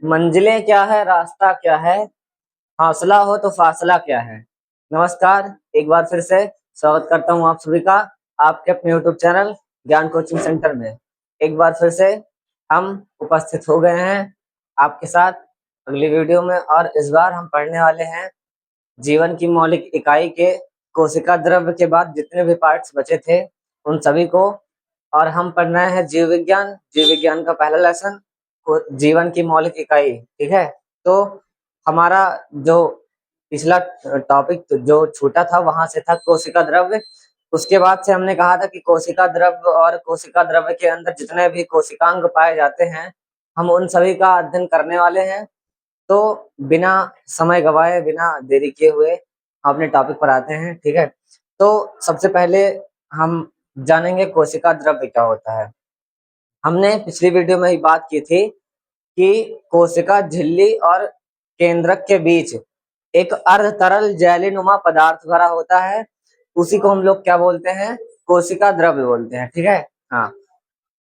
मंजिलें क्या है, रास्ता क्या है, हौसला हो तो फासला क्या है। नमस्कार, एक बार फिर से स्वागत करता हूँ आप सभी का आपके अपने यूट्यूब चैनल ज्ञान कोचिंग सेंटर में। एक बार फिर से हम उपस्थित हो गए हैं आपके साथ अगली वीडियो में, और इस बार हम पढ़ने वाले हैं जीवन की मौलिक इकाई के कोशिका द्रव्य के बाद जितने भी पार्ट्स बचे थे उन सभी को। और हम पढ़ रहे हैं जीव विज्ञान का पहला लेसन, जीवन की मौलिक इकाई। ठीक है, तो हमारा जो पिछला टॉपिक जो छूटा था वहां से था कोशिका द्रव्य। उसके बाद से हमने कहा था कि कोशिका द्रव्य और कोशिका द्रव्य के अंदर जितने भी कोशिकांग पाए जाते हैं हम उन सभी का अध्ययन करने वाले हैं। तो बिना समय गवाए, बिना देरी किए हुए अपने टॉपिक पर आते हैं। ठीक है, तो सबसे पहले हम जानेंगे कोशिका द्रव्य क्या होता है। हमने पिछली वीडियो में ही बात की थी कि कोशिका झिल्ली और केंद्रक के बीच एक अर्ध तरल जेलीनुमा पदार्थ भरा होता है, उसी को हम लोग क्या बोलते हैं, कोशिका द्रव्य बोलते हैं। ठीक है, हाँ,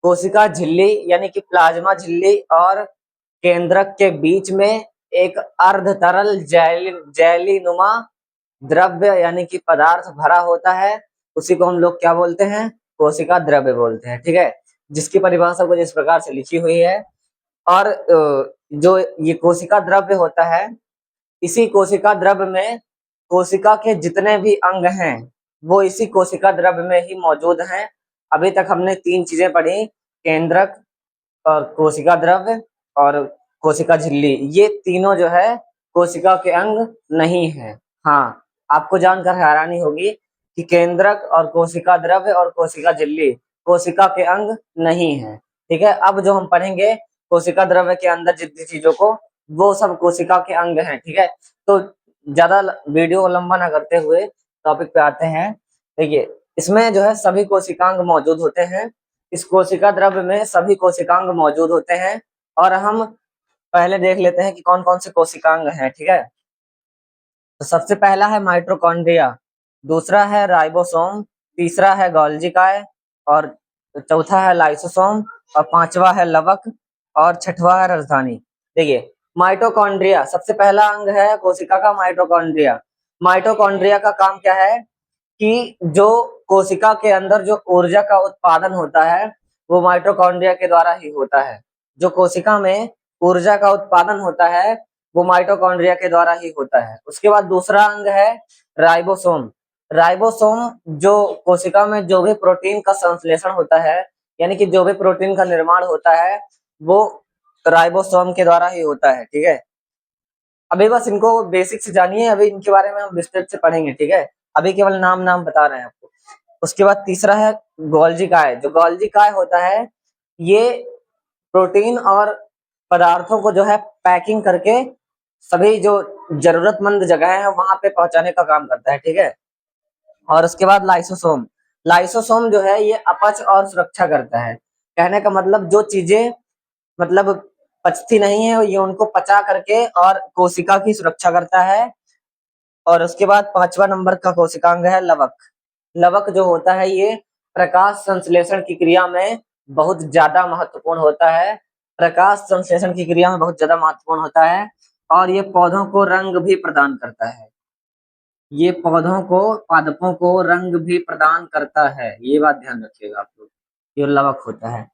कोशिका झिल्ली यानी कि प्लाज्मा झिल्ली और केंद्रक के बीच में एक अर्ध तरल जेलीनुमा द्रव्य यानी कि पदार्थ भरा होता है, उसी को हम लोग क्या बोलते हैं, कोशिका द्रव्य बोलते हैं। ठीक है, जिसकी परिभाषा कुछ इस प्रकार से लिखी हुई है। और जो ये कोशिका द्रव्य होता है, इसी कोशिका द्रव्य में कोशिका के जितने भी अंग हैं वो इसी कोशिका द्रव्य में ही मौजूद हैं। अभी तक हमने तीन चीजें पढ़ी, केंद्रक और कोशिका द्रव्य और कोशिका झिल्ली। ये तीनों जो है कोशिका के अंग नहीं है। हाँ, आपको जानकर हैरानी होगी कि केंद्रक और कोशिका द्रव्य और कोशिका झिल्ली कोशिका के अंग नहीं है। ठीक है, अब जो हम पढ़ेंगे कोशिका द्रव्य के अंदर जितनी चीजों को, वो सब कोशिका के अंग हैं। ठीक है, तो ज्यादा वीडियो लंबा ना करते हुए टॉपिक पे आते हैं। देखिए, इसमें जो है सभी कोशिकांग मौजूद होते हैं, इस कोशिका द्रव्य में सभी कोशिकांग मौजूद होते हैं। और हम पहले देख लेते हैं कि कौन कौन से कोशिकांग हैं। ठीक है, तो सबसे पहला है माइटोकॉन्ड्रिया, दूसरा है राइबोसोम, तीसरा है गोल्गी काय, और चौथा है लाइसोसोम, और पांचवा है लवक, और छठवा है राजधानी। देखिए, माइटोकॉन्ड्रिया सबसे पहला अंग है कोशिका का, माइटोकॉन्ड्रिया। माइटोकॉन्ड्रिया का काम क्या है कि जो कोशिका के अंदर जो ऊर्जा का उत्पादन होता है वो माइटोकॉन्ड्रिया के द्वारा ही होता है। जो कोशिका में ऊर्जा का उत्पादन होता है वो माइटोकॉन्ड्रिया के द्वारा ही होता है। उसके बाद दूसरा अंग है राइबोसोम। राइबोसोम जो कोशिका में जो भी प्रोटीन का संश्लेषण होता है, यानी कि जो भी प्रोटीन का निर्माण होता है वो राइबोसोम के द्वारा ही होता है। ठीक है, अभी बस इनको बेसिक से जानिए, अभी इनके बारे में हम विस्तृत से पढ़ेंगे। ठीक है, अभी केवल नाम नाम बता रहे हैं आपको। उसके बाद तीसरा है गोल्गी काय। जो गोल्गी काय होता है ये प्रोटीन और पदार्थों को जो है पैकिंग करके सभी जो जरूरतमंद जगह है वहां पे पहुंचाने का काम करता है। ठीक है, और उसके बाद लाइसोसोम। लाइसोसोम जो है ये अपच और सुरक्षा करता है। कहने का मतलब जो चीजें मतलब पचती नहीं है ये उनको पचा करके और कोशिका की सुरक्षा करता है। और उसके बाद पांचवा नंबर का कोशिकांग है लवक। लवक जो होता है ये प्रकाश संश्लेषण की क्रिया में बहुत ज्यादा महत्वपूर्ण होता है। प्रकाश संश्लेषण की क्रिया में बहुत ज्यादा महत्वपूर्ण होता है, और ये पौधों को रंग भी प्रदान करता है। ये पौधों को, पादपों को रंग भी प्रदान करता है, ये बात ध्यान रखिएगा आप लोग। ये लवक होता है।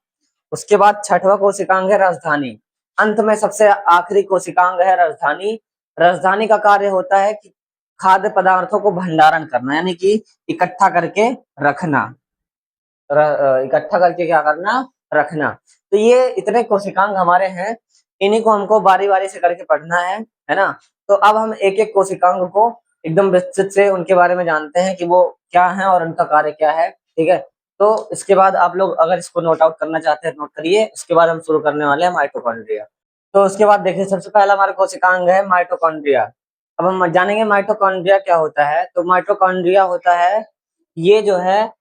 उसके बाद छठवां कोशिकांग है राजधानी। अंत में सबसे आखिरी कोशिकांग है राजधानी। राजधानी का कार्य होता है कि खाद्य पदार्थों को भंडारण करना, यानी कि इकट्ठा करके रखना। इकट्ठा करके क्या करना, रखना। तो ये इतने कोशिकांग हमारे हैं, इन्हीं को हमको बारी बारी से करके पढ़ना है ना। तो अब हम एक एक कोशिकांग को एकदम विस्तृत से उनके बारे में जानते हैं कि वो क्या है और उनका कार्य क्या है। ठीक है, तो इसके बाद आप लोग अगर इसको नोट आउट करना चाहते हैं नोट करिए। उसके बाद हम शुरू करने वाले हैं माइटोकॉन्ड्रिया। तो उसके बाद देखिए, सबसे पहला हमारा कोशिकांग है माइटोकॉन्ड्रिया। अब हम जानेंगे माइटोकॉन्ड्रिया क्या होता है। तो माइटोकॉन्ड्रिया होता है, ये जो है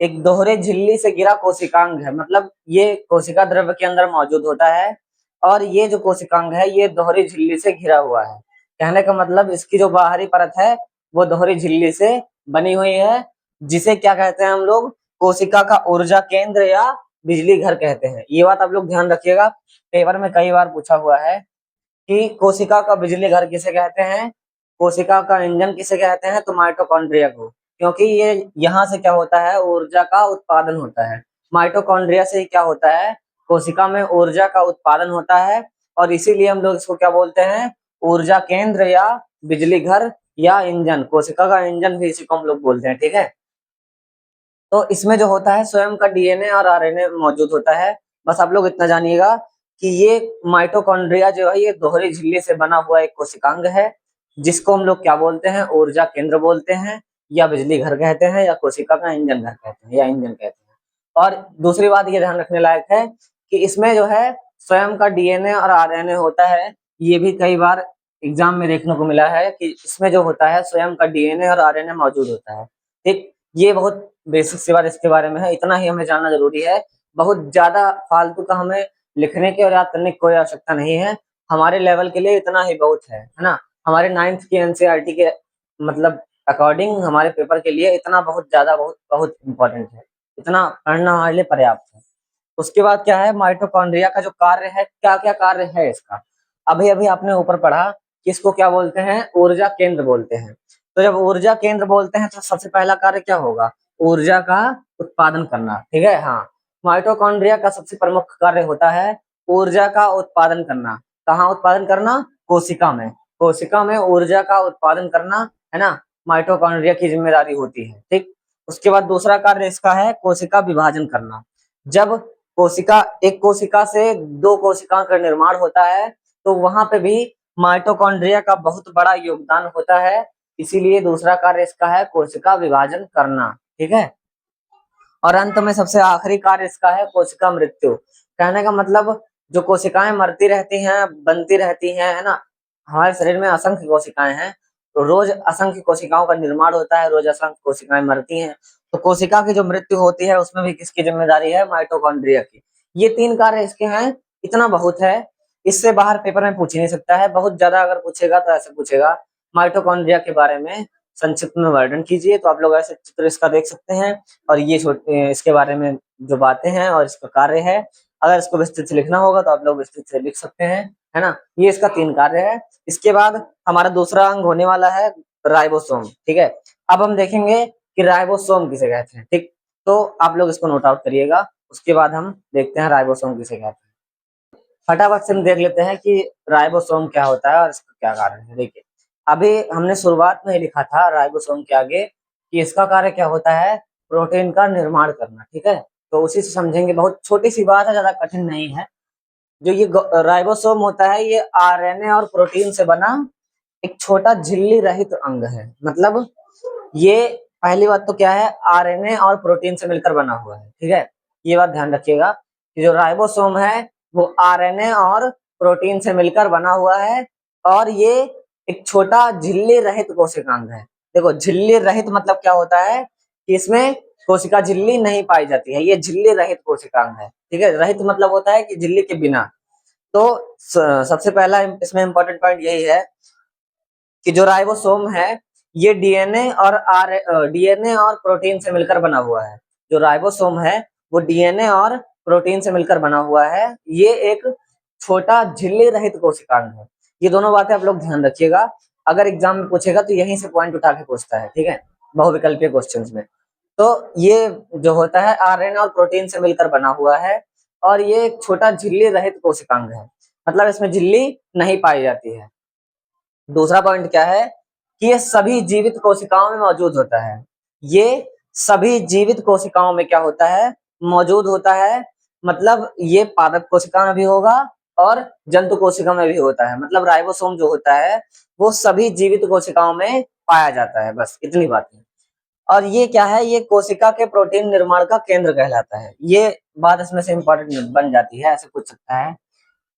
एक दोहरे झिल्ली से घिरा कोशिकांग है। मतलब ये कोशिका द्रव्य के अंदर मौजूद होता है, और ये जो कोशिकांग है ये दोहरी झिल्ली से घिरा हुआ है। कहने का मतलब इसकी जो बाहरी परत है वो दोहरी झिल्ली से बनी हुई है, जिसे क्या कहते हैं हम लोग, कोशिका का ऊर्जा केंद्र या बिजली घर कहते हैं। ये बात आप लोग ध्यान रखिएगा, पेपर में कई बार पूछा हुआ है कि कोशिका का बिजली घर किसे कहते हैं, कोशिका का इंजन किसे कहते हैं, तो माइटोकॉन्ड्रिया को। क्योंकि ये यहाँ से क्या होता है, ऊर्जा का उत्पादन होता है। माइटोकॉन्ड्रिया से क्या होता है, कोशिका में ऊर्जा का उत्पादन होता है, और इसीलिए हम लोग इसको क्या बोलते हैं, ऊर्जा केंद्र या बिजली घर या इंजन। कोशिका का इंजन भी इसी को हम लोग बोलते हैं, ठीक है। तो इसमें जो होता है स्वयं का डीएनए और आरएनए मौजूद होता है। बस आप लोग इतना जानिएगा कि ये माइटोकॉन्ड्रिया जो है ये दोहरी झिल्ली से बना हुआ एक कोशिकांग है, जिसको हम लोग क्या बोलते हैं, ऊर्जा केंद्र बोलते हैं, या बिजली घर कहते हैं, या कोशिका का इंजन घर कहते हैं, या इंजन कहते हैं। और दूसरी बात ये ध्यान रखने लायक है कि इसमें जो है स्वयं का डीएनए और आरएनए होता है। ये भी कई बार एग्जाम में देखने को मिला है कि इसमें जो होता है स्वयं का डीएनए और आरएनए मौजूद होता है, ठीक। ये बहुत बेसिक सी बात इसके बारे में है, इतना ही हमें जानना जरूरी है। बहुत ज्यादा फालतू का हमें लिखने की और याद करने की कोई आवश्यकता नहीं है। हमारे लेवल के लिए इतना ही बहुत है ना। हमारे 9th की एनसीईआरटी के मतलब अकॉर्डिंग हमारे पेपर के लिए इतना बहुत ज्यादा बहुत बहुत इंपॉर्टेंट है। इतना पढ़ना हमारे लिए पर्याप्त है। उसके बाद क्या है, माइटोकॉन्ड्रिया का जो कार्य है, क्या क्या कार्य है इसका, अभी अभी आपने ऊपर पढ़ा कि इसको क्या बोलते हैं, ऊर्जा केंद्र बोलते हैं। तो जब ऊर्जा केंद्र बोलते हैं तो सबसे पहला कार्य क्या होगा, ऊर्जा का उत्पादन करना, ठीक है। हाँ, माइटोकॉन्ड्रिया का सबसे प्रमुख कार्य होता है ऊर्जा का उत्पादन करना। कहाँ उत्पादन करना, कोशिका में। कोशिका में ऊर्जा का उत्पादन करना, है ना, माइटोकॉन्ड्रिया की जिम्मेदारी होती है, ठीक। उसके बाद दूसरा कार्य इसका है कोशिका विभाजन करना। जब कोशिका, एक कोशिका से दो कोशिकाओं का निर्माण होता है, तो वहां पे भी माइटोकॉन्ड्रिया का बहुत बड़ा योगदान होता है। इसीलिए दूसरा कार्य इसका है कोशिका विभाजन करना, ठीक है। और अंत में सबसे आखिरी कार्य इसका है कोशिका मृत्यु। कहने का मतलब जो कोशिकाएं मरती रहती हैं, बनती रहती हैं, है ना। हमारे शरीर में असंख्य कोशिकाएं हैं, तो रोज असंख्य कोशिकाओं का निर्माण होता है, रोज असंख्य कोशिकाएं मरती हैं। तो कोशिका की जो मृत्यु होती है उसमें भी किसकी जिम्मेदारी है, माइटोकॉन्ड्रिया की। ये 3 कार्य इसके हैं, इतना बहुत है। इससे बाहर पेपर में पूछ ही नहीं सकता है। बहुत ज्यादा अगर पूछेगा तो ऐसे पूछेगा, माइटोकॉन्ड्रिया के बारे में संक्षिप्त में वर्णन कीजिए। तो आप लोग ऐसे चित्र इसका देख सकते हैं, और ये इसके बारे में जो बातें हैं और इसका कार्य है, अगर इसको विस्तृत से लिखना होगा तो आप लोग विस्तृत से लिख सकते हैं, है ना। ये इसका 3 कार्य है। इसके बाद हमारा दूसरा अंग होने वाला है राइबोसोम, ठीक है। अब हम देखेंगे कि राइबोसोम किसे कहते हैं, ठीक। तो आप लोग इसको नोट आउट करिएगा, उसके बाद हम देखते हैं राइबोसोम किसे कहते हैं। फटाफट से हम देख लेते हैं कि राइबोसोम क्या होता है और इसका क्या कार्य है। देखिए, अभी हमने शुरुआत में ही लिखा था राइबोसोम के आगे कि इसका कार्य क्या होता है, प्रोटीन का निर्माण करना, ठीक है। तो उसी से समझेंगे, बहुत छोटी सी बात है, ज्यादा कठिन नहीं है। जो ये राइबोसोम होता है, ये आरएनए और प्रोटीन से बना एक छोटा झिल्ली रहित अंग है। मतलब ये पहली बात तो क्या है, आरएनए और प्रोटीन से मिलकर बना हुआ है, ठीक है। ये बात ध्यान रखिएगा कि जो राइबोसोम है वो आरएनए और प्रोटीन से मिलकर बना हुआ है, और ये एक छोटा झिल्ली रहित कोशिकांग है। देखो, झिल्ली रहित मतलब क्या होता है कि इसमें कोशिका झिल्ली नहीं पाई जाती है, ये झिल्ली रहित कोशिकांग है, ठीक है। रहित मतलब होता है कि झिल्ली के बिना। तो सबसे पहला इसमें इंपॉर्टेंट पॉइंट यही है कि जो राइबोसोम है ये डीएनए और प्रोटीन से मिलकर बना हुआ है। जो राइबोसोम है वो डीएनए और प्रोटीन से मिलकर बना हुआ है। ये एक छोटा झिल्ली रहित कोशिकांग है। ये दोनों बातें आप लोग ध्यान रखिएगा, अगर एग्जाम में पूछेगा तो यहीं से पॉइंट उठा के पूछता है, ठीक है, बहुविकल्पीय क्वेश्चंस में। तो ये जो होता है आरएनए और प्रोटीन से मिलकर बना हुआ है, और ये एक छोटा झिल्ली रहित कोशिकांग है, मतलब इसमें झिल्ली नहीं पाई जाती है। दूसरा पॉइंट क्या है कि ये सभी जीवित कोशिकाओं में मौजूद होता है। ये सभी जीवित कोशिकाओं में क्या होता है, मौजूद होता है। मतलब ये पादप कोशिका में भी होगा और जंतु कोशिका में भी होता है। मतलब राइबोसोम जो होता है वो सभी जीवित कोशिकाओं में पाया जाता है, बस इतनी बात है। और ये क्या है, ये कोशिका के प्रोटीन निर्माण का केंद्र कहलाता है। ये बात इसमें से इंपॉर्टेंट बन जाती है, ऐसे पूछ सकता है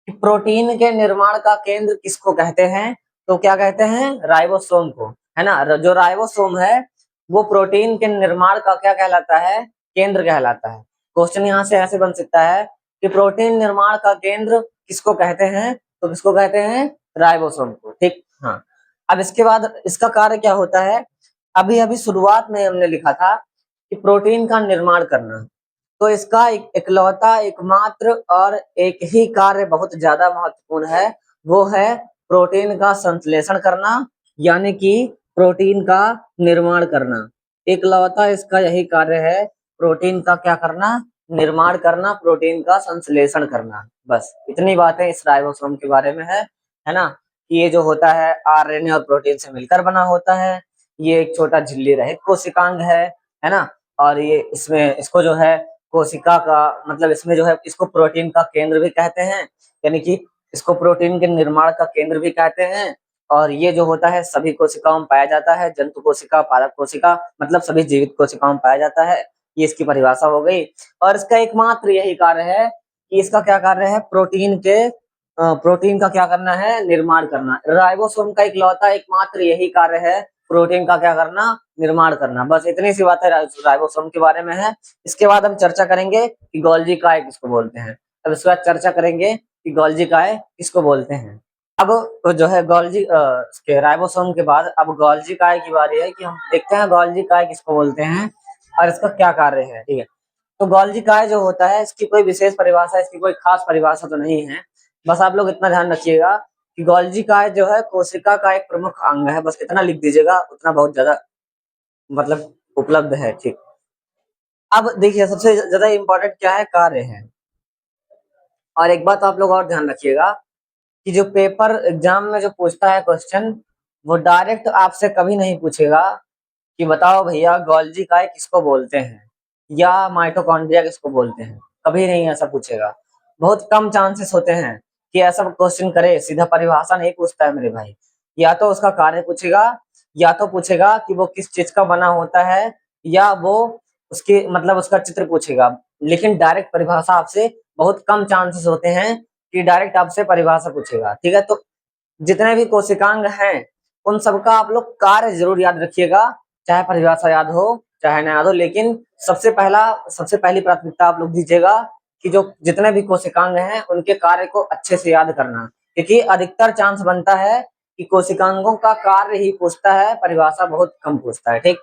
कि प्रोटीन के निर्माण का केंद्र किसको कहते हैं, तो क्या कहते हैं, राइबोसोम को, है ना। जो राइबोसोम है वो प्रोटीन के निर्माण का क्या कहलाता है, केंद्र कहलाता है। क्वेश्चन यहाँ से ऐसे बन सकता है कि प्रोटीन निर्माण का केंद्र किसको कहते हैं, तो किसको कहते हैं, राइबोसोम को, ठीक। हाँ, अब इसके बाद इसका कार्य क्या होता है, अभी अभी शुरुआत में हमने लिखा था कि प्रोटीन का निर्माण करना। तो इसका इकलौता एकमात्र और एक ही कार्य बहुत ज्यादा महत्वपूर्ण है, वो है प्रोटीन का संश्लेषण करना, यानी कि प्रोटीन का निर्माण करना। इकलौता इसका यही कार्य है, प्रोटीन का क्या करना, निर्माण करना, प्रोटीन का संश्लेषण करना। बस इतनी बातें इस राइबोसोम के बारे में है ना। कि ये जो होता है आरएनए और प्रोटीन से मिलकर बना होता है। ये एक छोटा झिल्ली रहित कोशिकांग है ना। और ये इसमें इसको जो है कोशिका का मतलब इसमें जो है इसको प्रोटीन का केंद्र भी कहते हैं, यानी कि इसको प्रोटीन के निर्माण का केंद्र भी कहते हैं। और ये जो होता है सभी कोशिकाओं में पाया जाता है, जंतु कोशिका, पादप कोशिका, मतलब सभी जीवित कोशिकाओं में पाया जाता है। ये इसकी परिभाषा हो गई। और इसका एकमात्र यही कार्य है कि इसका क्या कार्य है, प्रोटीन का क्या करना है, निर्माण करना। राइबोसोम का इकलौता एकमात्र यही कार्य है, प्रोटीन का क्या करना, निर्माण करना। बस इतनी सी बातें राइबोसोम के बारे में है। इसके बाद हम चर्चा करेंगे कि गोल्जी काय किसको बोलते हैं। अब इसके बाद चर्चा करेंगे कि गोल्जी काय किसको बोलते हैं। अब जो है गोल्जी के राइबोसोम के बाद अब गोल्जी काय की बारी है कि हम देखते हैं गोल्जी काय किसको बोलते हैं और इसका क्या कार्य है। ठीक है, तो गोल्जी काय जो होता है इसकी कोई विशेष परिभाषा, इसकी कोई खास परिभाषा तो नहीं है। बस आप लोग इतना ध्यान रखिएगा कि गोल्जी काय जो है कोशिका का एक प्रमुख अंग है। बस इतना लिख दीजिएगा, उतना बहुत ज्यादा मतलब उपलब्ध है। ठीक, अब देखिए सबसे ज्यादा इम्पोर्टेंट क्या है, कार्य है। और एक बात आप लोग और ध्यान रखिएगा कि जो पेपर एग्जाम में जो पूछता है क्वेश्चन, वो डायरेक्ट आपसे कभी नहीं पूछेगा कि बताओ भैया गोल्जी काय किसको बोलते हैं या माइटोकॉन्ड्रिया किसको बोलते हैं। कभी नहीं ऐसा पूछेगा। बहुत कम चांसेस होते हैं कि ऐसा क्वेश्चन करे। सीधा परिभाषा नहीं पूछता है मेरे भाई, या तो उसका कार्य पूछेगा, या तो पूछेगा कि वो किस चीज का बना होता है, या वो उसके मतलब उसका चित्र पूछेगा। लेकिन डायरेक्ट परिभाषा आपसे बहुत कम चांसेस होते हैं कि डायरेक्ट आपसे परिभाषा पूछेगा। ठीक है, तो जितने भी कोशिकांग हैं उन सबका आप लोग कार्य जरूर याद रखिएगा, चाहे परिभाषा याद हो चाहे ना याद हो। लेकिन सबसे पहली प्राथमिकता आप लोग दीजिएगा कि जो जितने भी कोशिकांग हैं उनके कार्य को अच्छे से याद करना, क्योंकि अधिकतर चांस बनता है कि कोशिकांगों का कार्य ही पूछता है, परिभाषा बहुत कम पूछता है। ठीक,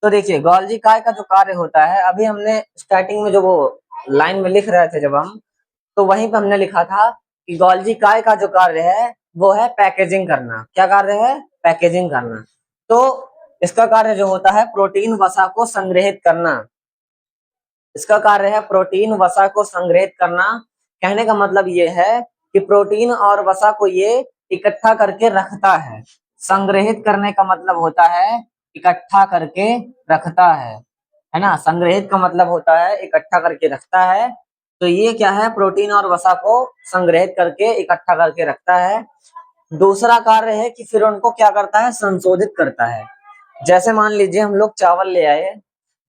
तो देखिए गोल्जी काय का जो कार्य होता है, अभी हमने स्टार्टिंग में जो वो लाइन में लिख रहे थे जब हम, तो वहीं पे हमने लिखा था कि गोल्जी काय का जो कार्य है वो है पैकेजिंग करना। क्या कार्य है, पैकेजिंग करना। तो इसका कार्य जो होता है प्रोटीन वसा को संग्रहित करना। इसका कार्य है प्रोटीन वसा को संग्रहित करना। कहने का मतलब ये है कि प्रोटीन और वसा को ये इकट्ठा करके रखता है। संग्रहित करने का मतलब होता है इकट्ठा करके रखता है ना। संग्रहित का मतलब होता है इकट्ठा करके रखता है। तो ये क्या है, प्रोटीन और वसा को संग्रहित करके इकट्ठा करके रखता है। दूसरा कार्य है कि फिर उनको क्या करता है, संशोधित करता है। जैसे मान लीजिए हम लोग चावल ले आए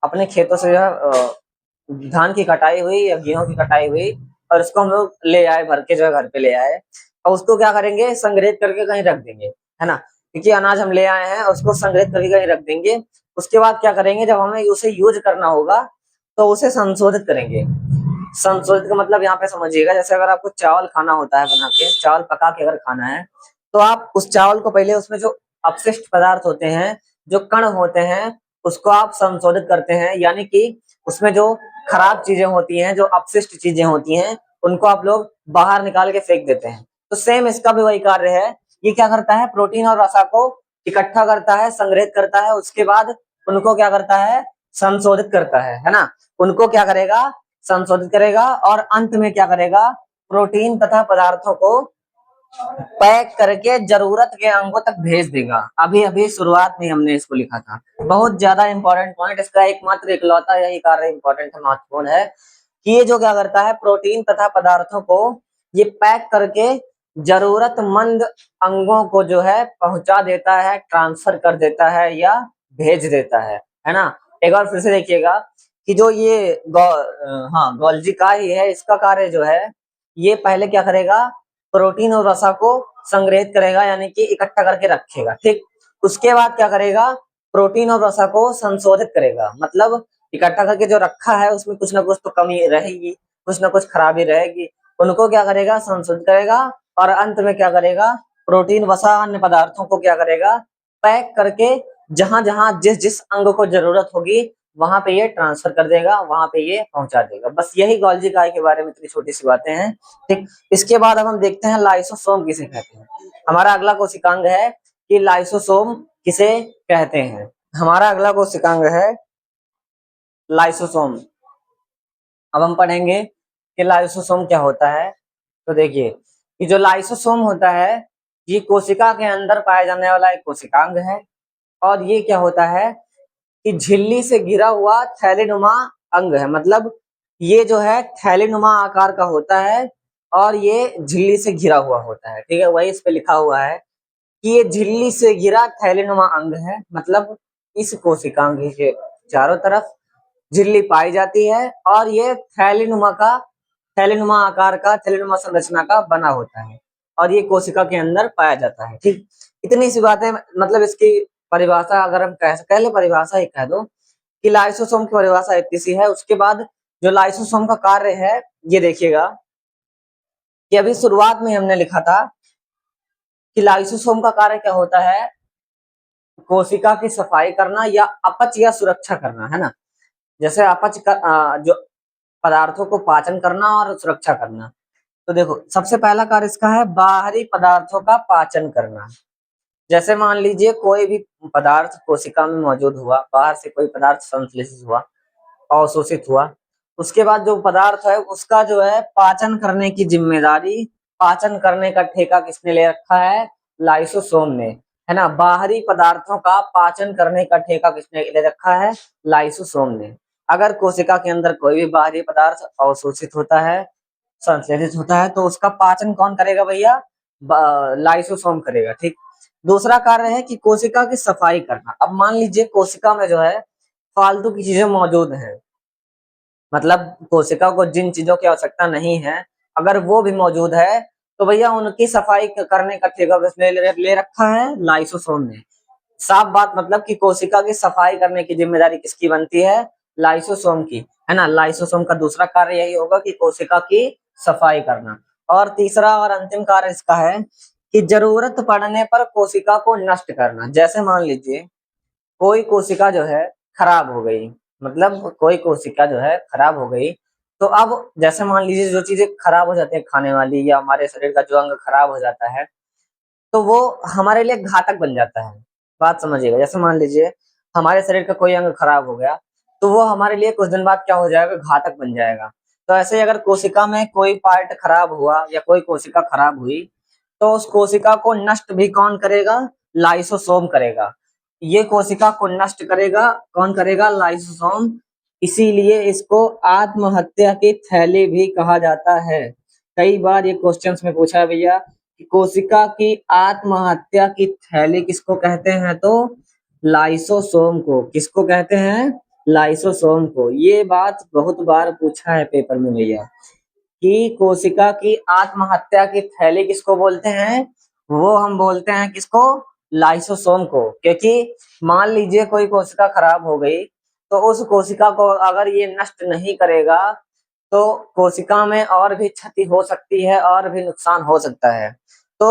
अपने खेतों से, जो है धान की कटाई हुई या गेहूं की कटाई हुई, और उसको हम लोग ले आए भर के, जो है घर पे ले आए, और उसको क्या करेंगे, संग्रहित करके कहीं रख देंगे, है ना। क्योंकि अनाज हम ले आए हैं, उसको संग्रहित करके कहीं रख देंगे। उसके बाद क्या करेंगे, जब हमें उसे यूज करना होगा तो उसे संशोधित करेंगे। संशोधित का मतलब यहाँ पे समझिएगा, जैसे अगर आपको चावल खाना होता है, बना के चावल पका के अगर खाना है, तो आप उस चावल को पहले उसमें जो अपशिष्ट पदार्थ होते हैं, जो कण होते हैं, उसको आप संशोधित करते हैं। यानी कि उसमें जो खराब चीजें होती हैं, जो अपशिष्ट चीजें होती हैं, उनको आप लोग बाहर निकाल के फेंक देते हैं। तो सेम इसका भी वही कार्य है। ये क्या करता है, प्रोटीन और वसा को इकट्ठा करता है, संग्रहित करता है, उसके बाद उनको क्या करता है, संशोधित करता है ना। उनको क्या करेगा, संशोधित करेगा, और अंत में क्या करेगा, प्रोटीन तथा पदार्थों को पैक करके जरूरत के अंगों तक भेज देगा। अभी अभी शुरुआत में हमने इसको लिखा था। बहुत ज्यादा इंपॉर्टेंट पॉइंट, इसका एकमात्र इकलौता यही कार्य इंपॉर्टेंट है, महत्वपूर्ण है कि ये जो क्या करता है, प्रोटीन तथा पदार्थों को ये पैक करके जरूरतमंद अंगों को जो है पहुंचा देता है, ट्रांसफर कर देता है या भेज देता है ना। एक बार फिर से देखिएगा कि जो ये गोल्जी का ही है, इसका कार्य जो है, ये पहले क्या करेगा, प्रोटीन और वसा को संग्रहित करेगा, यानी कि इकट्ठा करके रखेगा। ठीक, उसके बाद क्या करेगा, प्रोटीन और वसा को संशोधित करेगा। मतलब इकट्ठा करके जो रखा है उसमें कुछ ना कुछ तो कमी रहेगी, कुछ ना कुछ खराबी रहेगी, उनको क्या करेगा, संशोधित करेगा। और अंत में क्या करेगा, प्रोटीन वसा अन्य पदार्थों को क्या करेगा, पैक करके जहां जहां जिस जिस अंग को जरूरत होगी वहां पे ये ट्रांसफर कर देगा, वहां पे ये पहुंचा देगा। बस यही गोल्गी काय के बारे में इतनी छोटी सी बातें हैं। ठीक, इसके बाद अब हम देखते हैं लाइसोसोम किसे कहते हैं। हमारा अगला कोशिकांग है कि लाइसोसोम किसे कहते हैं। हमारा अगला कोशिकांग है लाइसोसोम। अब हम पढ़ेंगे कि लाइसोसोम क्या होता है। तो देखिए कि जो लाइसोसोम होता है ये कोशिका के अंदर पाया जाने वाला एक कोशिकांग है। और ये क्या होता है कि झिल्ली से घिरा हुआ थैलीनुमा अंग है। मतलब ये जो है थैलीनुमा आकार का होता है और ये झिल्ली से घिरा हुआ होता है। ठीक है, वही इस पे लिखा हुआ है कि ये झिल्ली से घिरा थैलीनुमा अंग है। मतलब इस कोशिकांग के चारों तरफ झिल्ली पाई जाती है और ये थैलीनुमा आकार का, थैलीनुमा संरचना का बना होता है और ये कोशिका के अंदर पाया जाता है। ठीक, इतनी सी बातें, मतलब इसकी परिभाषा अगर हम कह ले, परिभाषा ही कह दो कि लाइसोसोम की परिभाषा इतनी सी है। उसके बाद जो लाइसोसोम का कार्य है ये देखिएगा कि अभी शुरुआत में हमने लिखा था कि लाइसोसोम का कार्य क्या होता है, कोशिका की सफाई करना या अपच या सुरक्षा करना, है ना। जैसे अपच का जो पदार्थों को पाचन करना और सुरक्षा करना। तो देखो सबसे पहला कार्य इसका है बाहरी पदार्थों का पाचन करना। जैसे मान लीजिए कोई भी पदार्थ कोशिका में मौजूद हुआ, बाहर से कोई पदार्थ संश्लेषित हुआ, अवशोषित हुआ, उसके बाद जो पदार्थ है उसका जो है पाचन करने की जिम्मेदारी, पाचन करने का ठेका किसने ले रखा है, लाइसोसोम ने, है ना। बाहरी पदार्थों का पाचन करने का ठेका किसने ले रखा है, लाइसोसोम ने। अगर कोशिका के अंदर कोई भी बाहरी पदार्थ अवशोषित होता है, संश्लेषित होता है, तो उसका पाचन कौन करेगा भैया, लाइसोसोम करेगा। ठीक, दूसरा कार्य है कि कोशिका की सफाई करना। अब मान लीजिए कोशिका में जो है फालतू की चीजें मौजूद हैं, मतलब कोशिका को जिन चीजों की आवश्यकता नहीं है अगर वो भी मौजूद है तो भैया उनकी सफाई करने का ठेका किसने ले रखा है, लाइसोसोम ने। साफ बात, मतलब कि कोशिका की सफाई करने की जिम्मेदारी किसकी बनती है, लाइसोसोम की, है ना। लाइसोसोम का दूसरा कार्य यही होगा कि कोशिका की सफाई करना। और तीसरा और अंतिम कार्य इसका है कि जरूरत पड़ने पर कोशिका को नष्ट करना। जैसे मान लीजिए कोई कोशिका जो है खराब हो गई, मतलब कोई कोशिका जो है खराब हो गई, तो अब जैसे मान लीजिए जो चीजें खराब हो जाती है खाने वाली, या हमारे शरीर का जो अंग खराब हो जाता है तो वो हमारे लिए घातक बन जाता है। बात समझिएगा, जैसे मान लीजिए हमारे शरीर का कोई अंग खराब हो गया तो वो हमारे लिए कुछ दिन बाद क्या हो जाएगा, घातक बन जाएगा। तो ऐसे ही अगर कोशिका में कोई पार्ट खराब हुआ या कोई कोशिका खराब हुई तो उस कोशिका को नष्ट भी कौन करेगा, लाइसोसोम करेगा। ये कोशिका को नष्ट करेगा कौन करेगा, लाइसोसोम। इसीलिए इसको आत्महत्या की थैली भी कहा जाता है। कई बार ये क्वेश्चंस में पूछा है भैया कि कोशिका की आत्महत्या की थैली किसको कहते हैं, तो लाइसोसोम को। किसको कहते हैं, लाइसोसोम को। ये बात बहुत बार पूछा है पेपर में भैया कि कोशिका की आत्महत्या की थैली किसको बोलते हैं, वो हम बोलते हैं किसको, लाइसोसोम को। क्योंकि मान लीजिए कोई कोशिका खराब हो गई तो उस कोशिका को अगर ये नष्ट नहीं करेगा तो कोशिका में और भी क्षति हो सकती है और भी नुकसान हो सकता है। तो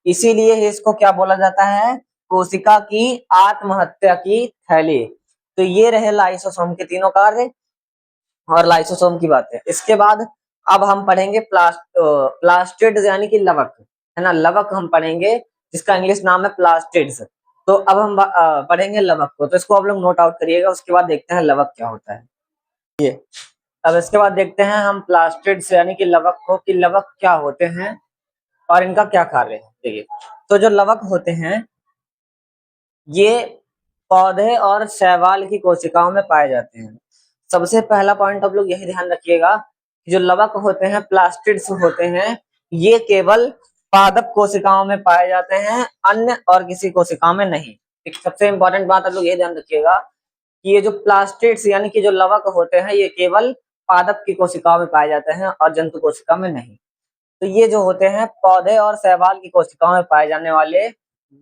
इसीलिए इसको क्या बोला जाता है, कोशिका की आत्महत्या की थैली। तो ये रहे लाइसोसोम के तीनों कार्य और लाइसोसोम की बात है। इसके बाद अब हम पढ़ेंगे प्लास्टिड्स यानी कि लवक, है ना। लवक हम पढ़ेंगे जिसका इंग्लिश नाम है प्लास्टिड्स। तो अब हम पढ़ेंगे लवक को, तो इसको आप लोग नोट आउट करिएगा। उसके बाद देखते हैं लवक क्या होता है ये। अब इसके बाद देखते हैं हम प्लास्टिड्स यानी कि लवक को, कि लवक क्या होते हैं और इनका क्या कार्य है। देखिए तो जो लवक होते हैं ये पौधे और शैवाल की कोशिकाओं में पाए जाते हैं। सबसे पहला पॉइंट आप लोग यही ध्यान रखिएगा कि जो लवक होते हैं, प्लास्टिड्स होते हैं, ये केवल पादप कोशिकाओं में पाए जाते हैं, अन्य और किसी कोशिकाओं में नहीं। एक सबसे इंपॉर्टेंट बात आप लोग ये ध्यान रखिएगा कि ये जो प्लास्टिड्स यानी कि जो लवक होते हैं ये केवल पादप की कोशिकाओं में पाए जाते हैं और जंतु कोशिका में नहीं। तो ये जो होते हैं पौधे और शैवाल की कोशिकाओं में पाए जाने वाले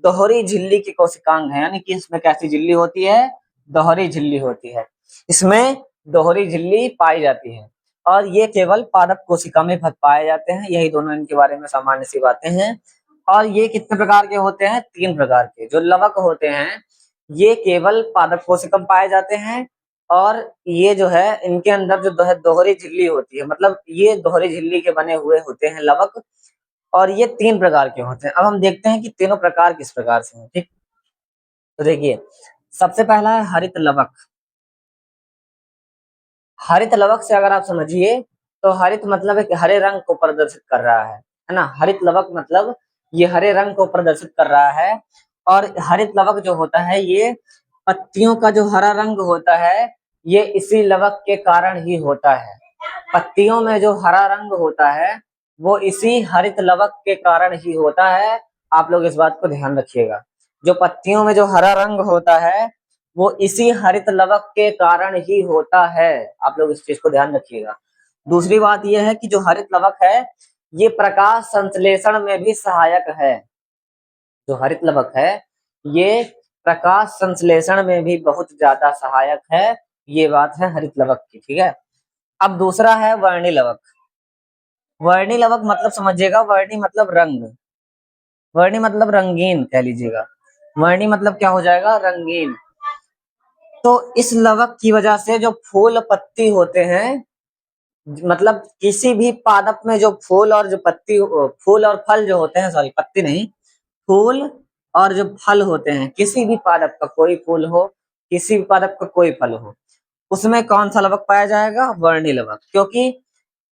दोहरी झिल्ली की कोशिकांग है। यानी कि इसमें कैसी झिल्ली होती है, दोहरी झिल्ली होती है। इसमें दोहरी झिल्ली पाई जाती है और ये केवल पादप कोशिका में पाए जाते हैं। यही दोनों इनके बारे में सामान्य सी बातें हैं। और ये कितने प्रकार के होते हैं, 3 प्रकार के। जो लवक होते हैं ये केवल पादप कोशिका में पाए जाते हैं, और ये जो है इनके अंदर जो है दोहरी झिल्ली होती है, मतलब ये दोहरी झिल्ली के बने हुए होते हैं लवक, और ये 3 प्रकार के होते हैं। अब हम देखते हैं कि तीनों प्रकार किस प्रकार से हैं, ठीक। तो देखिए, सबसे पहला है हरित लवक। हरित लवक से अगर आप समझिए, तो हरित मतलब एक हरे रंग को प्रदर्शित कर रहा है ना। हरित लवक मतलब ये हरे रंग को प्रदर्शित कर रहा है। और हरित लवक जो होता है, ये पत्तियों का जो हरा रंग होता है, ये इसी लवक के कारण ही होता है। पत्तियों में जो हरा रंग होता है, वो इसी हरित लवक के कारण ही होता है। आप लोग इस बात को ध्यान रखिएगा। जो पत्तियों में जो हरा रंग होता है, वो इसी हरित लवक के कारण ही होता है। आप लोग इस चीज को ध्यान रखिएगा। दूसरी बात यह है कि जो हरित लवक है, ये प्रकाश संश्लेषण में भी सहायक है। जो हरित लवक है, ये प्रकाश संश्लेषण में भी बहुत ज्यादा सहायक है। ये बात है हरित लवक की, ठीक है। अब दूसरा है वर्णी लवक। वर्णी लवक मतलब समझिएगा, वर्णी मतलब रंग, वर्णी मतलब रंगीन कह लीजिएगा। वर्णी मतलब क्या हो जाएगा, रंगीन। तो इस लवक की वजह से जो फूल पत्ती होते हैं, मतलब किसी भी पादप में जो फूल और जो पत्ती, फूल और फल जो होते हैं, सॉरी पत्ती नहीं, फूल और जो फल होते हैं, किसी भी पादप का कोई फूल हो, किसी भी पादप का कोई फल हो, उसमें कौन सा लवक पाया जाएगा, वर्णी लवक। क्योंकि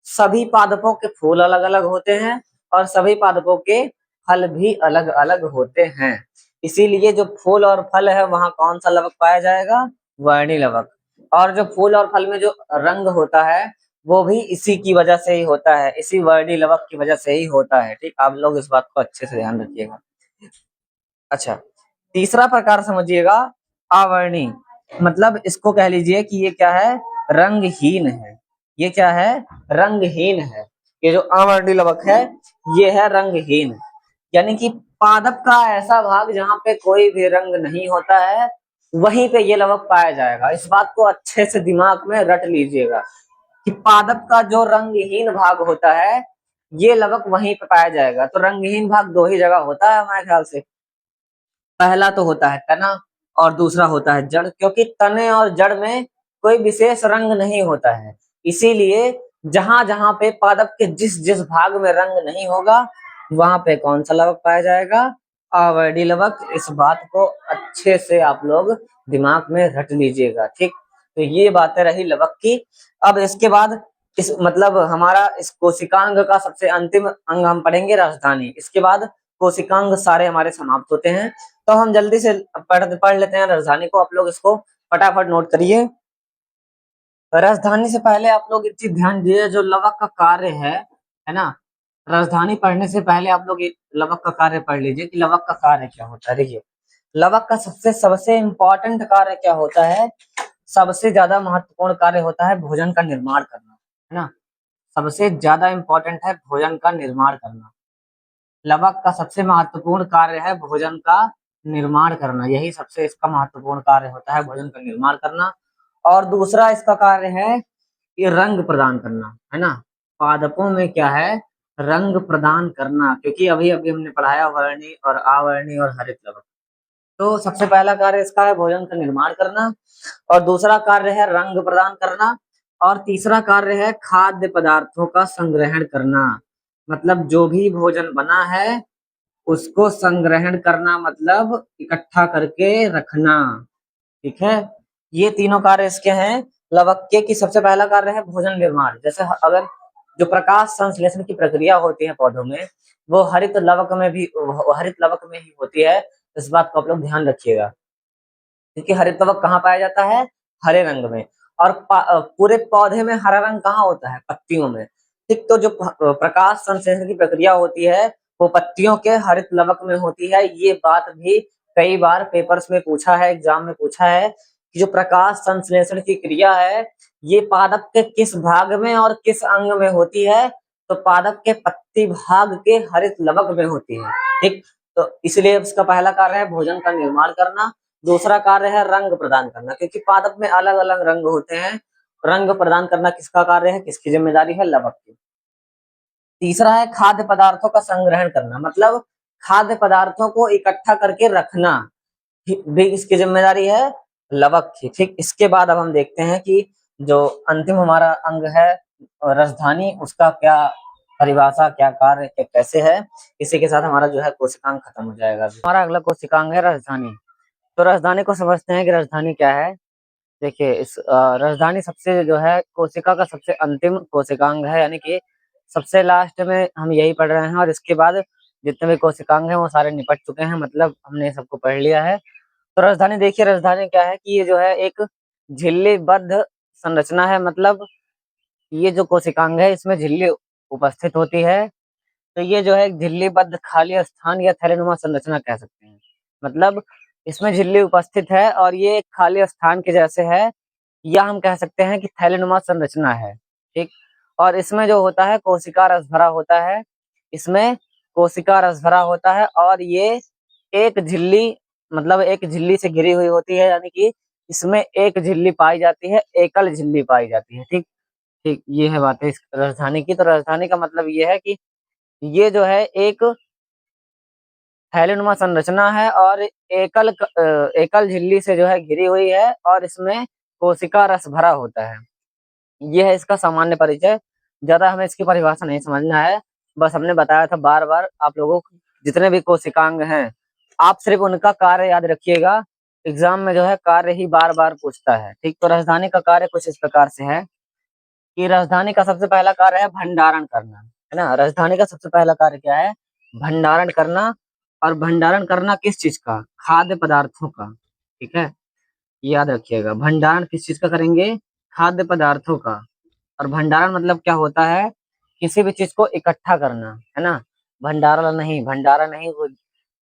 सभी पादपों के फूल अलग अलग होते हैं और सभी पादपों के फल भी अलग अलग होते हैं। इसीलिए जो फूल और फल है, वहां कौन सा लवक पाया जाएगा, वर्णी लवक। और जो फूल और फल में जो रंग होता है, वो भी इसी की वजह से ही होता है, इसी वर्णी लवक की वजह से ही होता है, ठीक। आप लोग इस बात को अच्छे से ध्यान रखिएगा। अच्छा, तीसरा प्रकार समझिएगा, अवर्णी। मतलब इसको कह लीजिए कि ये क्या है, रंगहीन है। ये क्या है, रंगहीन है। ये जो अवर्णी लवक है, ये है रंगहीन। यानी कि पादप का ऐसा भाग जहां पे कोई भी रंग नहीं होता है, वहीं पे ये लवक पाया जाएगा। इस बात को अच्छे से दिमाग में रट लीजिएगा कि पादप का जो रंगहीन भाग होता है, ये लवक वहीं पे पाया जाएगा। तो रंगहीन भाग दो ही जगह होता है हमारे ख्याल से। पहला तो होता है तना, और दूसरा होता है जड़। क्योंकि तने और जड़ में कोई विशेष रंग नहीं होता है, इसीलिए जहां जहां पे पादप के जिस जिस भाग में रंग नहीं होगा, वहां पे कौन सा लवक पाया जाएगा, आवर्णी लवक। इस बात को अच्छे से आप लोग दिमाग में रट लीजिएगा, ठीक। तो ये बातें रही लवक की। अब इसके बाद इस मतलब हमारा इस कोशिकांग का सबसे अंतिम अंग हम पढ़ेंगे, राजधानी। इसके बाद कोशिकांग सारे हमारे समाप्त होते हैं। तो हम जल्दी से पढ़ लेते हैं राजधानी को। आप लोग इसको फटाफट नोट करिए। राजधानी से पहले आप लोग एक चीज ध्यान दीजिए, जो लवक का कार्य है ना। राजधानी पढ़ने से पहले आप लोग लवक का कार्य पढ़ लीजिए कि लवक का कार्य क्या होता है। देखिए, लवक का सबसे सबसे इम्पोर्टेंट कार्य क्या होता है, सबसे ज्यादा महत्वपूर्ण कार्य होता है भोजन का निर्माण करना, है ना। सबसे ज्यादा इम्पोर्टेंट है भोजन का निर्माण करना। लवक का सबसे महत्वपूर्ण कार्य है भोजन का निर्माण करना। यही सबसे इसका महत्वपूर्ण कार्य होता है, भोजन का निर्माण करना। और दूसरा इसका कार्य है ये रंग प्रदान करना, है ना। पादपों में क्या है, रंग प्रदान करना। क्योंकि अभी अभी हमने पढ़ाया वर्णी और अवर्णी और हरित लवक। तो सबसे पहला कार्य इसका है भोजन का निर्माण करना, और दूसरा कार्य है रंग प्रदान करना, और तीसरा कार्य है खाद्य पदार्थों का संग्रहण करना। मतलब जो भी भोजन बना है, उसको संग्रहण करना, मतलब इकट्ठा करके रखना, ठीक है। ये तीनों कार्य इसके हैं लवक के। कि सबसे पहला कार्य है भोजन निर्माण। जैसे अगर जो प्रकाश संश्लेषण की प्रक्रिया होती है पौधों में, वो हरित लवक में ही होती है। इस बात को आप लोग ध्यान रखिएगा। क्योंकि हरित लवक कहाँ पाया जाता है, हरे रंग में। और पूरे पौधे में हरा रंग कहाँ होता है, पत्तियों में। ठीक। तो जो प्रकाश संश्लेषण की प्रक्रिया होती है, वो पत्तियों के हरित लवक में होती है। ये बात भी कई बार पेपर्स में पूछा है, एग्जाम में पूछा है कि जो प्रकाश संश्लेषण की क्रिया है, ये पादप के किस भाग में और किस अंग में होती है। तो पादप के पत्ती भाग के हरित लवक में होती है, ठीक। तो इसलिए इसका पहला कार्य है भोजन का निर्माण करना। दूसरा कार्य है रंग प्रदान करना, क्योंकि पादप में अलग अलग रंग होते हैं। रंग प्रदान करना किसका कार्य है, किसकी जिम्मेदारी है, लवक की। तीसरा है खाद्य पदार्थों का संग्रहण करना, मतलब खाद्य पदार्थों को इकट्ठा करके रखना भी इसकी जिम्मेदारी है लवक थी। ठीक, इसके बाद अब हम देखते हैं कि जो अंतिम हमारा अंग है राजधानी, उसका क्या परिभाषा, क्या कार्य, कैसे है। इसी के साथ हमारा जो है कोशिकांग खत्म हो जाएगा। हमारा अगला कोशिकांग है राजधानी। तो राजधानी को समझते हैं कि राजधानी क्या है। देखिए इस राजधानी सबसे जो है कोशिका का सबसे अंतिम कोशिकांग है, यानी कि सबसे लास्ट में हम यही पढ़ रहे हैं, और इसके बाद जितने भी कोशिकांग हैं वो सारे निपट चुके हैं, मतलब हमने सबको पढ़ लिया है। तो राजधानी देखिए, राजधानी क्या है कि ये जो है एक झिल्लीबद्ध संरचना है, मतलब ये जो कोशिकांग है इसमें झिल्ली उपस्थित होती है। तो ये जो है एक झिल्लीबद्ध खाली स्थान या थैलेनुमा संरचना कह सकते हैं। मतलब इसमें झिल्ली उपस्थित है और ये एक खाली स्थान के जैसे है, या हम कह सकते हैं कि थैलेनुमा संरचना है। ठीक, और इसमें जो होता है कोशिका रस भरा होता है। इसमें कोशिका रस भरा होता है और ये एक झिल्ली, मतलब एक झिल्ली से घिरी हुई होती है, यानी कि इसमें एक झिल्ली पाई जाती है, एकल झिल्ली पाई जाती है। ठीक, ठीक, ये है बात है इस राजधानी की। तो राजधानी का मतलब ये है कि ये जो है एक थैलेनुमा संरचना है और एकल झिल्ली से जो है घिरी हुई है, और इसमें कोशिका रस भरा होता है। ये है इसका सामान्य परिचय। ज्यादा हमें इसकी परिभाषा नहीं समझना है, बस हमने बताया था बार बार आप लोगों को। जितने भी कोशिकांग हैं आप सिर्फ उनका कार्य याद रखिएगा, एग्जाम में जो है कार्य ही बार बार पूछता है। ठीक, तो राजधानी का कार्य कुछ इस प्रकार से है कि राजधानी का सबसे पहला कार्य है भंडारण करना, है ना। राजधानी का सबसे पहला कार्य क्या है? भंडारण करना। और भंडारण करना किस चीज का? खाद्य पदार्थों का। ठीक है, याद रखिएगा, भंडारण किस चीज का करेंगे? खाद्य पदार्थों का। और भंडारण मतलब क्या होता है? किसी भी चीज को इकट्ठा करना, है ना। भंडारा नहीं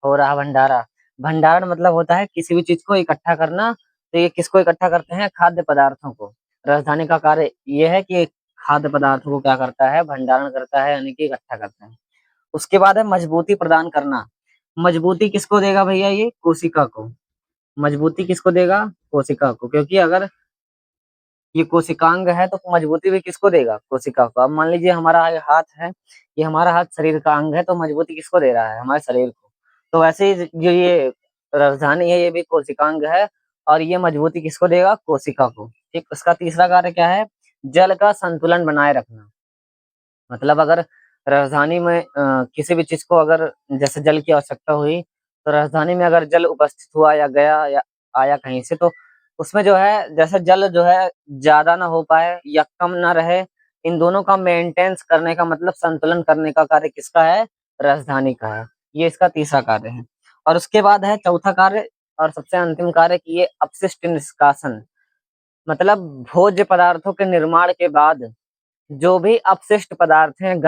हो रहा भंडारा। भंडारण मतलब होता है किसी भी चीज को इकट्ठा करना। तो ये किसको इकट्ठा करते हैं? खाद्य पदार्थों को। राजधानी का कार्य ये है कि खाद्य पदार्थों को क्या करता है? भंडारण करता है, यानी कि इकट्ठा करता है। उसके बाद है मजबूती प्रदान करना। मजबूती किसको देगा भैया? ये कोशिका को। मजबूती किसको देगा? कोशिका को, क्योंकि अगर ये कोशिकांग है तो मजबूती भी किसको देगा? कोशिका को। अब मान लीजिए हमारा ये हाथ है, ये हमारा हाथ शरीर का अंग है, तो मजबूती किसको दे रहा है? हमारे शरीर को। तो वैसे ही जो ये राजधानी है ये भी कोशिकांग है, और ये मजबूती किसको देगा? कोशिका को। ठीक, उसका तीसरा कार्य क्या है? जल का संतुलन बनाए रखना। मतलब अगर राजधानी में किसी भी चीज को अगर जैसे जल की आवश्यकता हुई, तो राजधानी में अगर जल उपस्थित हुआ या गया या आया कहीं से, तो उसमें जो है जैसे जल जो है ज्यादा ना हो पाए या कम ना रहे, इन दोनों का मेंटेनेंस करने का, मतलब संतुलन करने का कार्य किसका है? राजधानी का है। ये इसका तीसरा कार्य है। और उसके बाद है चौथा कार्य और सबसे अंतिम कार्य कि ये अपशिष्ट निष्कासन। मतलब भोज्य पदार्थों के निर्माण के बाद जो भी अपशिष्ट पदार्थ हैं,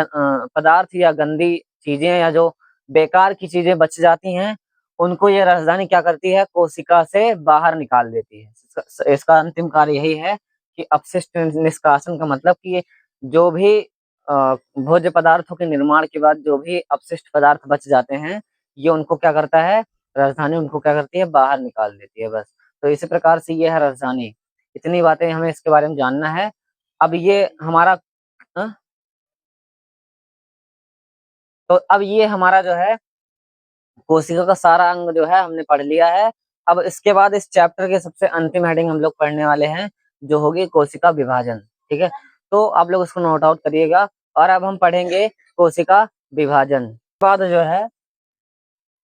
पदार्थ या गंदी चीजें या जो बेकार की चीजें बच जाती हैं, उनको ये राजधानी क्या करती है? कोशिका से बाहर निकाल देती है। इसका अंतिम कार्य यही है कि अपशिष्ट निष्कासन का मतलब कि ये जो भी भोज्य पदार्थों के निर्माण के बाद जो भी अपशिष्ट पदार्थ बच जाते हैं, ये उनको क्या करता है? राजधानी उनको क्या करती है? बाहर निकाल देती है, बस। तो इसी प्रकार से ये है राजधानी। इतनी बातें हमें इसके बारे में जानना है। अब ये हमारा हाँ? तो अब ये हमारा जो है कोशिका का सारा अंग जो है हमने पढ़ लिया है। अब इसके बाद इस चैप्टर के सबसे अंतिम हेडिंग हम लोग पढ़ने वाले हैं, जो होगी कोशिका विभाजन। ठीक है, तो आप लोग इसको नोट आउट करिएगा। और अब हम पढ़ेंगे कोशिका विभाजन। बाद जो है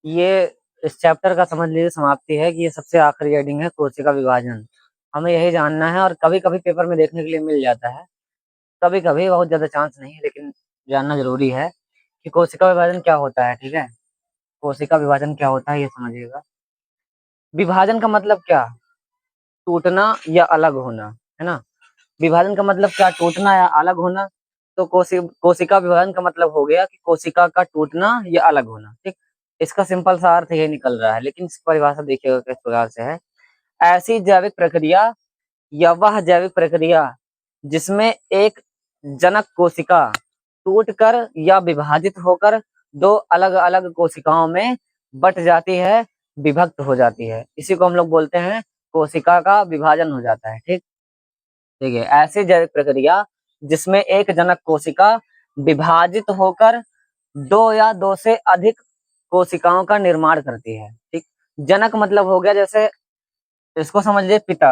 ये इस चैप्टर का समझ लीजिए समाप्ति है कि ये सबसे आखिरी हेडिंग है कोशिका विभाजन। हमें यही जानना है, और कभी कभी पेपर में देखने के लिए मिल जाता है, कभी कभी, बहुत ज्यादा चांस नहीं है, लेकिन जानना जरूरी है कि कोशिका विभाजन क्या होता है। ठीक है, कोशिका विभाजन क्या होता है ये समझिएगा। विभाजन का मतलब क्या? टूटना या अलग होना, है ना। विभाजन का मतलब क्या? टूटना या अलग होना। तो कोशिका विभाजन का मतलब हो गया कि कोशिका का टूटना या अलग होना। ठीक, इसका सिंपल सा अर्थ ये निकल रहा है, लेकिन इसकी परिभाषा देखिएगा किस प्रकार से है। ऐसी जैविक प्रक्रिया या वह जैविक प्रक्रिया जिसमें एक जनक कोशिका टूटकर या विभाजित होकर दो अलग अलग कोशिकाओं में बट जाती है, विभक्त हो जाती है, इसी को हम लोग बोलते हैं कोशिका का विभाजन हो जाता है। ठीक, देखिए ऐसी जैविक प्रक्रिया जिसमें एक जनक कोशिका विभाजित होकर दो या दो से अधिक कोशिकाओं का निर्माण करती है। ठीक, जनक मतलब हो गया जैसे तो इसको समझ लिए पिता।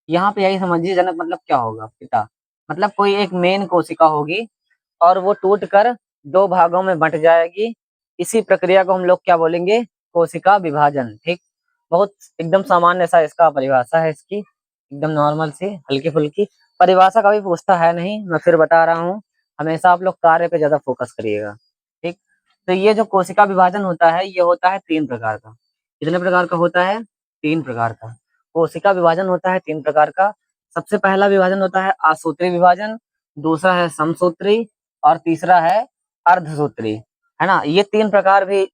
यहाँ पे यही समझिए जनक मतलब क्या होगा, पिता मतलब कोई एक मेन कोशिका होगी और वो टूट कर दो भागों में बंट जाएगी। इसी प्रक्रिया को हम लोग क्या बोलेंगे, कोशिका विभाजन। ठीक, बहुत एकदम सामान्य सा इसका परिभाषा है इसकी, एकदम नॉर्मल सी हल्की फुल्की परिभाषा। कभी पूछता है नहीं, मैं फिर बता रहा हूँ, हमेशा आप लोग कार्य पे ज्यादा फोकस करिएगा। ठीक, तो ये जो कोशिका विभाजन होता है ये होता है 3 प्रकार का। कितने प्रकार का होता है, 3 प्रकार का। कोशिका विभाजन होता है 3 प्रकार का। सबसे पहला विभाजन होता है आसूत्री विभाजन, दूसरा है समसूत्री और तीसरा है अर्धसूत्री, है ना। ये 3 प्रकार भी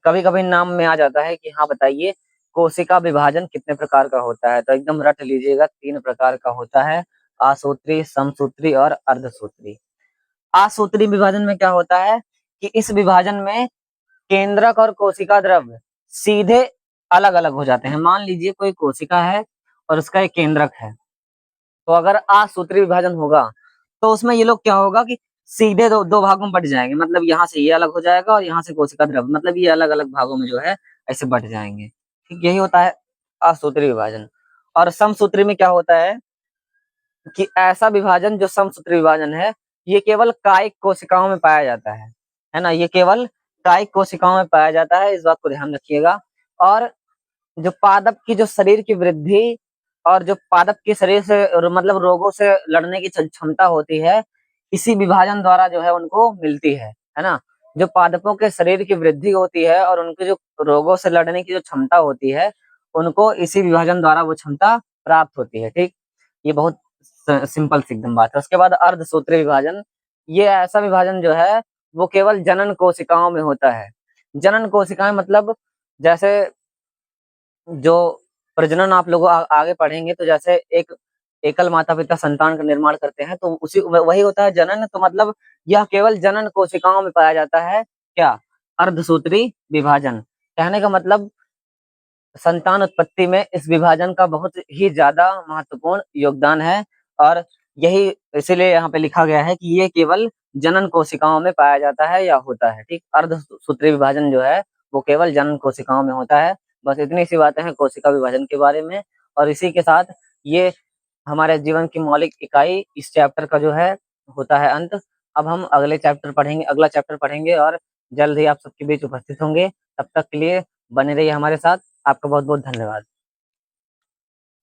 कभी कभी नाम में आ जाता है कि हाँ बताइए कोशिका विभाजन कितने प्रकार का होता है, तो एकदम रट लीजिएगा, 3 प्रकार का होता है, आसूत्री, समसूत्री और अर्धसूत्री। आसूत्री विभाजन में क्या होता है कि इस विभाजन में केंद्रक और कोशिका द्रव्य सीधे अलग अलग हो जाते हैं। मान लीजिए कोई कोशिका है और उसका एक केंद्रक है, तो अगर असूत्री विभाजन होगा तो उसमें ये लोग क्या होगा कि सीधे दो दो भागों में बट जाएंगे, मतलब यहाँ से ये अलग हो जाएगा और यहाँ से कोशिका द्रव्य, मतलब ये अलग अलग भागों में जो है ऐसे बट जाएंगे। ठीक, यही होता है असूत्री विभाजन। और समसूत्री में क्या होता है कि ऐसा विभाजन जो समसूत्री विभाजन है ये केवल कायिक कोशिकाओं में पाया जाता है ना, ये केवल कायिक कोशिकाओं में पाया जाता है, इस बात को ध्यान रखिएगा। और जो पादप की जो शरीर की वृद्धि और जो पादप के शरीर से मतलब रोगों से लड़ने की क्षमता होती है, इसी विभाजन द्वारा जो है उनको मिलती है ना। जो पादपों के शरीर की वृद्धि होती है और उनके जो रोगों से लड़ने की जो क्षमता होती है, उनको इसी विभाजन द्वारा वो क्षमता प्राप्त होती है। ठीक, ये बहुत सिंपल सी एकदम बात है। उसके बाद अर्धसूत्री विभाजन, ये ऐसा विभाजन जो है वो केवल जनन कोशिकाओं में होता है। जनन कोशिकाएं मतलब जैसे जो प्रजनन आप लोग आगे पढ़ेंगे तो जैसे एक एकल माता पिता संतान का निर्माण करते हैं तो उसी वही होता है जनन। तो मतलब यह केवल जनन कोशिकाओं में पाया जाता है, क्या, अर्धसूत्री विभाजन। कहने का मतलब संतान उत्पत्ति में इस विभाजन का बहुत ही ज्यादा महत्वपूर्ण योगदान है। और यही इसीलिए यहाँ पे लिखा गया है कि ये केवल जनन कोशिकाओं में पाया जाता है या होता है। ठीक, अर्धसूत्री विभाजन जो है वो केवल जनन कोशिकाओं में होता है। बस इतनी सी बातें हैं कोशिका विभाजन के बारे में। और इसी के साथ ये हमारे जीवन की मौलिक इकाई इस चैप्टर का जो है होता है अंत। अब हम अगले चैप्टर पढ़ेंगे, अगला चैप्टर पढ़ेंगे और जल्द ही आप सबके बीच उपस्थित होंगे। तब तक के लिए बने रहिए हमारे साथ। आपका बहुत बहुत धन्यवाद।